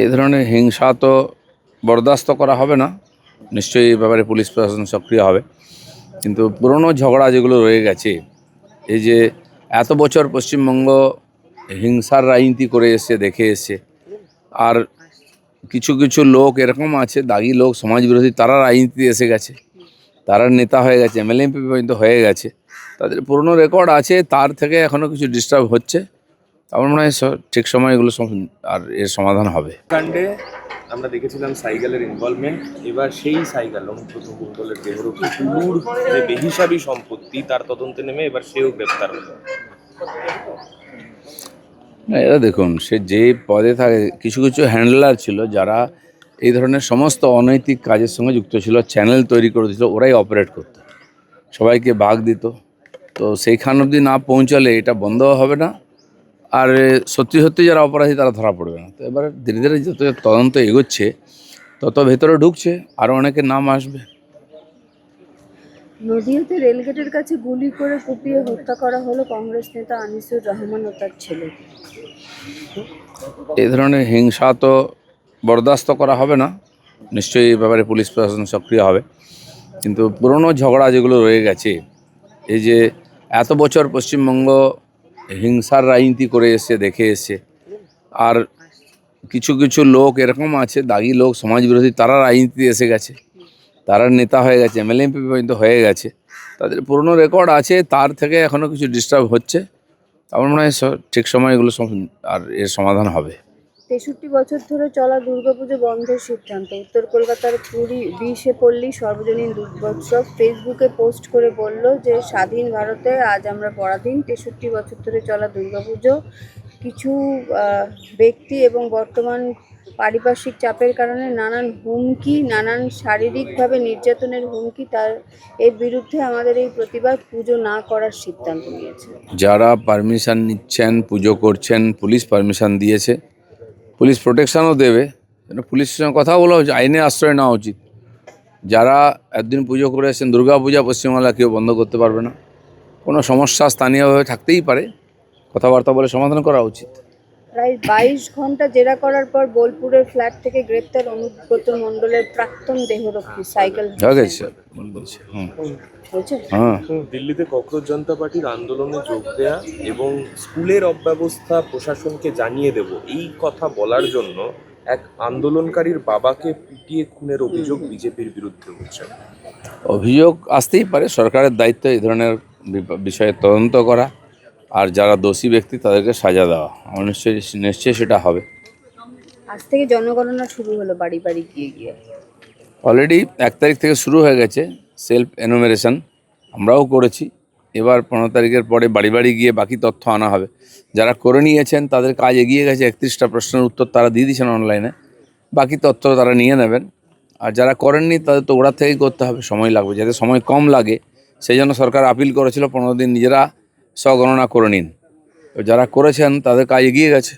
এই ধরনের হিংসা তো বরদাস্ত করা হবে না। নিশ্চয়ই এই ব্যাপারে পুলিশ প্রশাসন সক্রিয় হবে। কিন্তু পুরনো ঝগড়া যেগুলো রয়ে গেছে, এই যে এত বছর পশ্চিমবঙ্গ হিংসার রাজনীতি করে এসছে, দেখে এসছে, আর কিছু কিছু লোক এরকম আছে, দাগি লোক, সমাজবিরোধী, তারা রাজনীতিতে এসে গেছে, তারা নেতা হয়ে গেছে, এমএলএ এমপি পর্যন্ত হয়ে গেছে। তাদের পুরনো রেকর্ড আছে, তার থেকে এখনও কিছু ডিস্টার্ব হচ্ছে। আমার মনে হয় ঠিক সময় এগুলো আর এর সমাধান হবে। কাণ্ডে আমরা দেখেছিলাম সাইকেলের ইনভলভমেন্ট, এবার সেই সাইকেল অনুব্রত মণ্ডলের দেহরক্ষী টুলুর যে বেহিসাবি সম্পত্তি, তার তদন্তে নেমে এবার সেও গ্রেপ্তার হলো। না, এরা দেখুন, সে যে পদে থাকে, কিছু কিছু হ্যান্ডলার ছিল যারা এই ধরনের সমস্ত অনৈতিক কাজের সঙ্গে যুক্ত ছিল, চ্যানেল তৈরি করে দিয়েছিল, ওরাই অপারেট করতো, সবাইকে ভাগ দিত। তো সেইখান অবধি না পৌঁছালে এটা বন্ধ হবে না, আর সত্যি সত্যি যারা অপরাধী তারা ধরা পড়বে না। তো এবার ধীরে ধীরে যত তদন্ত এগোচ্ছে, তত ভেতরে ঢুকছে, আরও অনেকের নাম আসবে। নদিয়াতে রেলগেটের কাছে গুলি করে কুপিয়ে হত্যা করা হলো কংগ্রেস নেতা আনিসুর রহমান ও তার ছেলে। এই ধরনের হিংসা তো বরদাস্ত করা হবে না। নিশ্চয়ই এই ব্যাপারে পুলিশ প্রশাসন সক্রিয় হবে। কিন্তু পুরনো ঝগড়া যেগুলো রয়ে গেছে, এই যে এত বছর পশ্চিমবঙ্গ হিংসার রাজনীতি করে এসছে, দেখে এসছে, আর কিছু কিছু লোক এরকম আছে, দাগি লোক, সমাজবিরোধী, তারা রাজনীতিতে এসে গেছে, তারা নেতা হয়ে গেছে, এমএলএ এমপি পর্যন্ত হয়ে গেছে। তাদের পুরনো রেকর্ড আছে, তার থেকে এখনও কিছু ডিস্টার্ব হচ্ছে। আমার মনে হয় ঠিক সময় এগুলো আর এর সমাধান হবে। 63 বছর ধরে চলা দুর্গাপুজো বন্ধের সিদ্ধান্ত। উত্তর কলকাতার পুরী 20 পল্লী সর্বজনীন দুর্গোৎসব ফেসবুকে পোস্ট করে বলল যে স্বাধীন ভারতে আজ আমরা পরাধীন। 63 বছর ধরে চলা দুর্গাপুজো কিছু ব্যক্তি এবং বর্তমান পারিপার্শ্বিক চাপের কারণে নানান হুমকি, নানান শারীরিকভাবে নির্যাতনের হুমকি, এর বিরুদ্ধে আমাদের এই প্রতিবাদ, পুজো না করার সিদ্ধান্ত নিয়েছে। যারা পারমিশন নিচ্ছেন, পুজো করছেন, পুলিশ পারমিশন দিয়েছে, পুলিশ প্রোটেকশনও দেবে। পুলিশের সঙ্গে কথা বলা হচ্ছে, আইনে আশ্রয় নেওয়া উচিত। যারা একদিন পুজো করে এসেছেন, দুর্গা পূজা পশ্চিমবাংলা কেউ বন্ধ করতে পারবে না। কোনো সমস্যা স্থানীয়ভাবে থাকতেই পারে, কথাবার্তা বলে সমাধান করা উচিত। প্রায় 22 ঘন্টা জেরা করার পর বোলপুরের ফ্ল্যাট থেকে গ্রেপ্তার অনুব্রত মণ্ডলের প্রাক্তন দেহরক্ষী সাইকেল। দিল্লিতে ককরোচ জনতা পার্টির আন্দোলনে যোগ দেয়া এবং স্কুলের অব্যবস্থা প্রশাসনকে জানিয়ে দেব, এই কথা বলার জন্য এক আন্দোলনকারীর বাবাকে পিটিয়ে খুনের অভিযোগ বিজেপির বিরুদ্ধে উঠছে। অভিযোগ আসতেই পারে, সরকারের দায়িত্ব এই ধরনের বিষয়ে তদন্ত করা, আর যারা দোষী ব্যক্তি তাদেরকে সাজা দেওয়া। আমার নিশ্চয়ই সেটা হবে। আজ থেকে জনগণনা শুরু হলো বাড়ি বাড়ি গিয়ে গিয়ে। অলরেডি 1 তারিখ থেকে শুরু হয়ে গেছে সেলফ এনুমেরেশন, আমরাও করেছি। এবার 15 তারিখের পরে বাড়ি বাড়ি গিয়ে বাকি তথ্য আনা হবে। যারা করে নিয়েছেন তাদের কাজ এগিয়ে গেছে, 31টা প্রশ্নের উত্তর তারা দিয়ে দিয়েছেন অনলাইনে, বাকি তথ্য তারা নিয়ে নেবেন। আর যারা করেননি তাদের তো ওরা থেকেই করতে হবে, সময় লাগবে। যাতে সময় কম লাগে সেই জন্য সরকার আপিল করেছিল 15 দিন নিজেরা স্বগণনা করে নিন। তো যারা করেছেন তাদের কাজ এগিয়ে গেছে।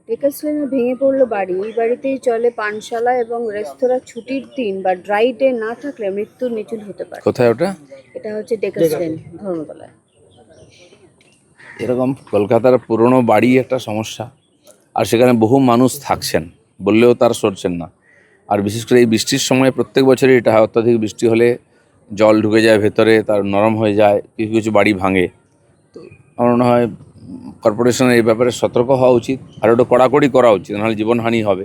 ডেকার্স লেনে ভেঙে পড়লো বাড়ি। এই বাড়িতেই চলে পানশালা এবং রেস্তোরাঁ। ছুটির দিন বা ড্রাই ডে না থাকলে মৃত্যুর মিছিল হতে পারে। কোথায় ওটা? এটা হচ্ছে ডেকার্স লেন, ধর্মতলায়। এরকম কলকাতার পুরনো বাড়ি একটা সমস্যা, আর সেখানে বহু মানুষ থাকছেন, বললেও তার সরছেন না। আর বিশেষ করে এই বৃষ্টির সময় প্রত্যেক বছরই এটা হয়, অত্যাধিক বৃষ্টি হলে জল ঢুকে যায় ভেতরে, তার নরম হয়ে যায়, কিছু কিছু বাড়ি ভাঙে। তো আমার মনে হয় কর্পোরেশনের এই ব্যাপারে সতর্ক হওয়া উচিত, আর ওটা কড়াকড়ি করা উচিত, নাহলে জীবনহানি হবে।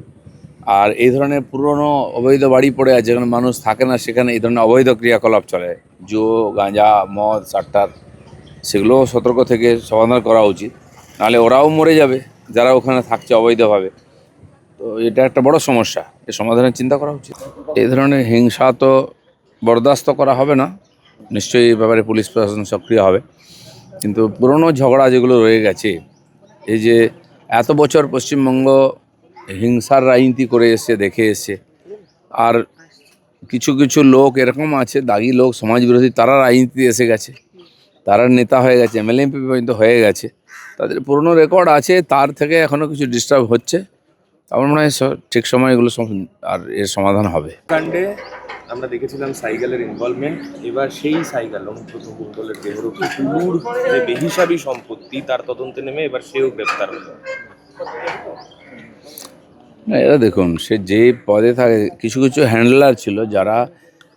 আর এই ধরনের পুরনো অবৈধ বাড়ি পড়ে আছে, যেখানে মানুষ থাকে না, সেখানে এই ধরনের অবৈধ ক্রিয়াকলাপ চলে, জুয়ো, গাঁজা, মদ, সাট্টার, সেগুলোও সতর্ক থেকে সমাধান করা উচিত। নাহলে ওরাও মরে যাবে যারা ওখানে থাকছে অবৈধভাবে। তো এটা একটা বড় সমস্যা, এর সমাধানের চিন্তা করা উচিত। এই ধরনের হিংসা তো বরদাস্ত করা হবে না। নিশ্চয়ই এই ব্যাপারে পুলিশ প্রশাসন সক্রিয় হবে। কিন্তু পুরনো ঝগড়া যেগুলো রয়ে গেছে, এই যে এত বছর পশ্চিমবঙ্গ হিংসার রাজনীতি করে এসছে, দেখে এসছে, আর কিছু কিছু লোক এরকম আছে, দাগি লোক, সমাজবিরোধী, তারা রাজনীতিতে এসে গেছে, তারা নেতা হয়ে গেছে, এমএলএ এমপি পর্যন্ত হয়ে গেছে। তাদের পুরনো রেকর্ড আছে, তার থেকে এখনও কিছু ডিস্টার্ব হচ্ছে। আমার মনে হয় ঠিক সময় এগুলো আর এর সমাধান হবে। কাণ্ডে আমরা দেখেছিলাম সাইকেলের ইনভলভমেন্ট, এবার সেই সাইকেল অনুব্রত মণ্ডলের দেহরক্ষী টুলুর যে বেহিসাবি সম্পত্তি, তার তদন্তে নেমে এবার সেও গ্রেপ্তার হলো। না, এরা দেখুন, সে যে পদে থাকে, কিছু কিছু হ্যান্ডলার ছিল যারা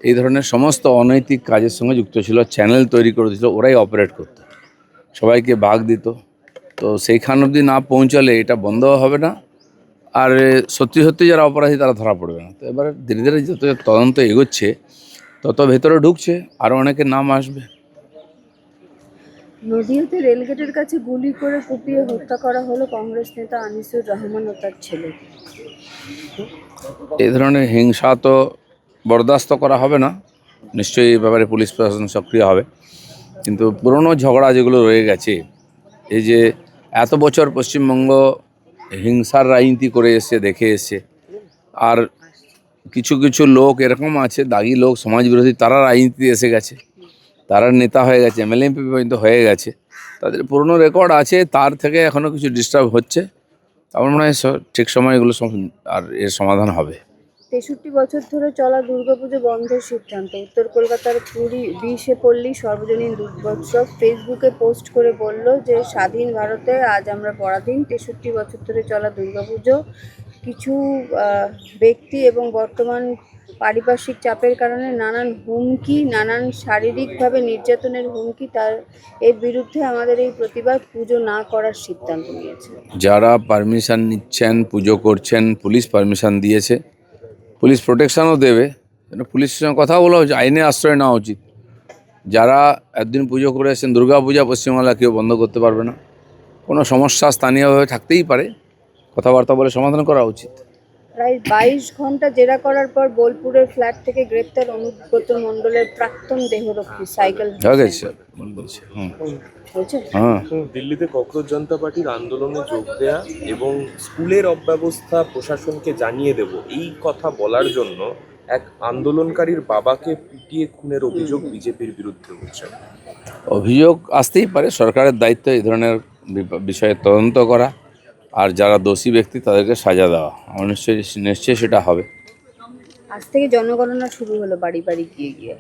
এই ধরনের সমস্ত অনৈতিক কাজের সঙ্গে যুক্ত ছিল, চ্যানেল তৈরি করে দিয়েছিল, ওরাই অপারেট করতো, সবাইকে ভাগ দিত। তো সেইখান অবধি না পৌঁছালে এটা বন্ধ হবে না, আর সত্যি সত্যি যারা অপরাধী তারা ধরা পড়বে না। তো এবার ধীরে ধীরে যত তদন্ত এগোচ্ছে তত ভেতরে ঢুকছে, আরও অনেকের নাম আসবে। নদিয়াতে রেলগেটের কাছে গুলি করে কুপিয়ে হত্যা করা হলো কংগ্রেস নেতা আনিসুর রহমান ও তার ছেলে। এই ধরনের হিংসা তো বরদাস্ত করা হবে না, নিশ্চয়ই এই ব্যাপারে পুলিশ প্রশাসন সক্রিয় হবে। কিন্তু পুরনো ঝগড়া যেগুলো রয়ে গেছে, এই যে এত বছর পশ্চিমবঙ্গ হিংসার রাজনীতি করে এসছে, দেখে এসছে, আর কিছু কিছু লোক এরকম আছে, দাগি লোক, সমাজবিরোধী, তারা রাজনীতিতে এসে গেছে, তারা নেতা হয়ে গেছে, এমএলএ এমপি পর্যন্ত হয়ে গেছে, তাদের পুরনো রেকর্ড আছে, তার থেকে এখনও কিছু ডিস্টার্ব হচ্ছে। আমার মনে হয় ঠিক সময় এগুলো আর এর সমাধান হবে। 63 বছর ধরে চলা দুর্গাপুজো বন্ধের সিদ্ধান্ত। উত্তর কলকাতার 20 পল্লী সর্বজনীন দুর্গোৎসব ফেসবুকে পোস্ট করে বলল যে স্বাধীন ভারতে আজ আমরা পরাধীন। 63 বছর ধরে চলা দুর্গাপুজো কিছু ব্যক্তি এবং বর্তমান পারিপার্শ্বিক চাপের কারণে নানান হুমকি, নানান শারীরিকভাবে নির্যাতনের হুমকি, তার এর বিরুদ্ধে আমাদের এই প্রতিবাদ, পুজো না করার সিদ্ধান্ত নিয়েছে। যারা পারমিশন নিচ্ছেন, পুজো করছেন, পুলিশ পারমিশন দিয়েছে, পুলিশ প্রোটেকশনও দেবে, পুলিশের সঙ্গে কথা বলা হচ্ছে, আইনে আশ্রয় নেওয়া উচিত। যারা একদিন পুজো করে এসেছেন, দুর্গা পূজা পশ্চিমবাংলা কেউ বন্ধ করতে পারবে না। কোনো সমস্যা স্থানীয়ভাবে থাকতেই পারে, কথাবার্তা বলে সমাধান করা উচিত। প্রায় 22 ঘন্টা জেরা করার পর বোলপুরের ফ্ল্যাট থেকে গ্রেপ্তার অনুব্রত মণ্ডলের প্রাক্তন দেহরক্ষী সাইকেল হয়ে গেছে বলছে। হয়েছে। হ্যাঁ, দিল্লিতে ককরোচ জনতা পার্টির আন্দোলনে যোগ দেয়া এবং স্কুলের অব্যবস্থা প্রশাসনকে জানিয়ে দেব, এই কথা বলার জন্য এক আন্দোলনকারীর বাবাকে পিটিয়ে খুনের অভিযোগ বিজেপির বিরুদ্ধে উঠছে। অভিযোগ আসতেই পারে, সরকারের দায়িত্ব এই ধরনের বিষয়ে তদন্ত করা, আর যারা দোষী ব্যক্তি তাদেরকে সাজা দেওয়া। আমার নিশ্চয়ই সেটা হবে। আজ থেকে জনগণনা শুরু হলো বাড়ি বাড়ি গিয়ে গিয়ে।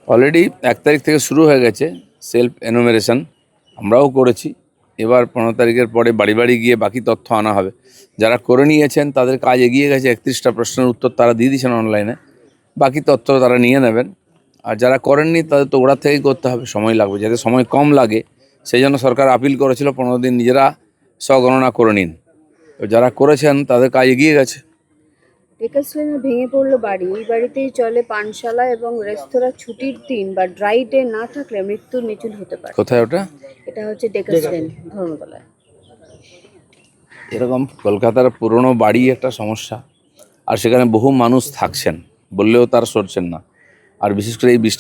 অলরেডি 1 তারিখ থেকে শুরু হয়ে গেছে সেলফ এনুমেরেশন, আমরাও করেছি। এবার 15 তারিখের পরে বাড়ি বাড়ি গিয়ে বাকি তথ্য আনা হবে। যারা করে নিয়েছেন তাদের কাজ এগিয়ে গেছে, 31টা প্রশ্নের উত্তর তারা দিয়ে দিয়েছেন অনলাইনে, বাকি তথ্য তারা নিয়ে নেবেন। আর যারা করেননি তাদের তো ওরা থেকেই করতে হবে, সময় লাগবে, যাতে সময় কম লাগে সেই জন্য সরকার আপিল করেছিল 15 দিন নিজেরা স্বগণনা করে নিন। তো যারা করেছেন তাদের কাজ এগিয়ে গেছে। ডেকার্স লেনে ভেঙে পড়লো বাড়ি। এই বাড়িতেই চলে পানশালা এবং রেস্তোরাঁ। ছুটির দিন বা ড্রাই ডে না থাকলে মৃত্যুর মিছিল হতে পারে। কোথায় ওটা? এটা হচ্ছে ডেকার্স লেন, ধর্মতলায়। এরকম কলকাতার পুরনো বাড়ি একটা সমস্যা, আর সেখানে বহু মানুষ থাকছেন, বললেও তার সরছেন না। আর বিশেষ করে এই বৃষ্টি